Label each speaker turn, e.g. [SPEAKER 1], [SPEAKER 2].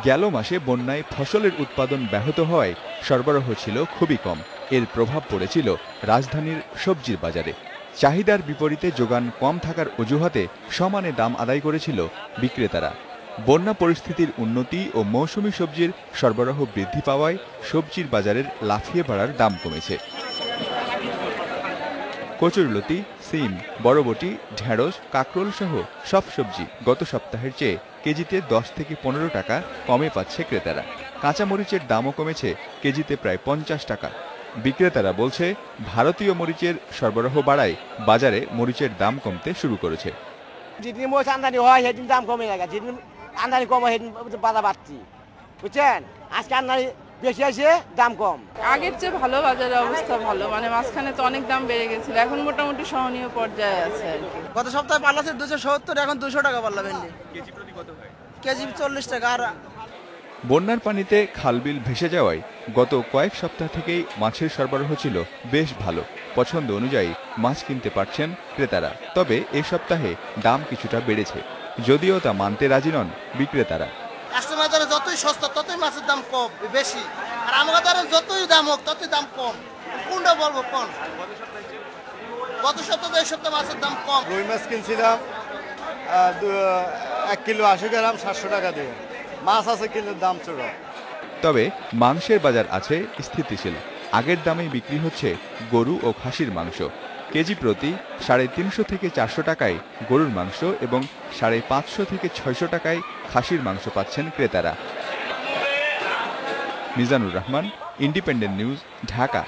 [SPEAKER 1] গেল মাসে বন্যায় ফসলের উৎপাদন ব্যাহত হওয়ায় সরবরাহ ছিল খুবই কম। এর প্রভাব পড়েছিল রাজধানীর সবজির বাজারে। চাহিদার বিপরীতে যোগান কম থাকার অজুহাতে সমানে দাম আদায় করেছিল বিক্রেতারা। বন্যা পরিস্থিতির উন্নতি ও মৌসুমী সবজির সরবরাহ বৃদ্ধি পাওয়ায় সবজির বাজারের লাফিয়ে বাড়ার দাম কমেছে। কচুরলতি, সিম, বরবটি, ঢেঁড়স, কাঁকরোল সহ সব সবজি গত সপ্তাহের চেয়ে কেজিতে 10 থেকে 15 টাকা কমে পাচ্ছে ক্রেতারা। কাঁচামরিচের দামও কমেছে কেজিতে প্রায় 50 টাকা। বিক্রেতারা বলছে, ভারতীয় মরিচের সরবরাহ বাড়ায় বাজারে মরিচের দাম কমতে শুরু করেছে।
[SPEAKER 2] যেদিন মরিচ আমদানি হয় সেদিন দাম কমে যায়, যেদিন আমদানি কম হয় সেদিন বাজার বাড়তি, বুঝছেন। আজকে আমদানি বেশি আছে, দাম কম।
[SPEAKER 3] আগের চেয়ে ভালো, বাজারের অবস্থা ভালো, মানে মাঝখানে তো অনেক দাম বেড়ে গেছিল, এখন মোটামুটি সহনীয় পর্যায়ে আছে আর কি।
[SPEAKER 4] গত সপ্তাহে পাল্লাছে 270, এখন 200 টাকা পাল্লা ভেন্ডি।
[SPEAKER 2] কেজি প্রতি কত হয়?
[SPEAKER 4] কেজি 40 টাকা। আর
[SPEAKER 1] বন্যার পানিতে খালবিল ভেসে যাওয়ায় গত কয়েক সপ্তাহ থেকেই মাছের সরবরাহ ছিল বেশ ভালো। পছন্দ অনুযায়ী মাছ কিনতে পারছেন ক্রেতারা। তবে এ সপ্তাহে দাম কিছুটা বেড়েছে, যদিও তা মানতে রাজি নন বিক্রেতারা।
[SPEAKER 4] কাস্টমার দ্বারা যতই সস্তা ততই মাছের দাম কম বেশি, আর আমার দ্বারা যতই দাম হোক ততই দাম কম। কোনটা বলবো কোন? গত সপ্তাহে এই সপ্তাহে মাছের দাম কম।
[SPEAKER 5] রুই মাছ কিনছিলাম 1 কিলো 80 গ্রাম 700 টাকা দিয়ে। মাছ আছে কিন্তু দাম চড়া।
[SPEAKER 1] তবে মাংসের বাজার আছে স্থিতিশীল। আগের দামেই বিক্রি হচ্ছে গরু ও খাসির মাংস। কেজি প্রতি 350 থেকে 400 টাকায় গরুর মাংস এবং 550 থেকে 600 টাকায় খাসির মাংস পাচ্ছেন ক্রেতারা। Mizanur Rahman, independent news, Dhaka.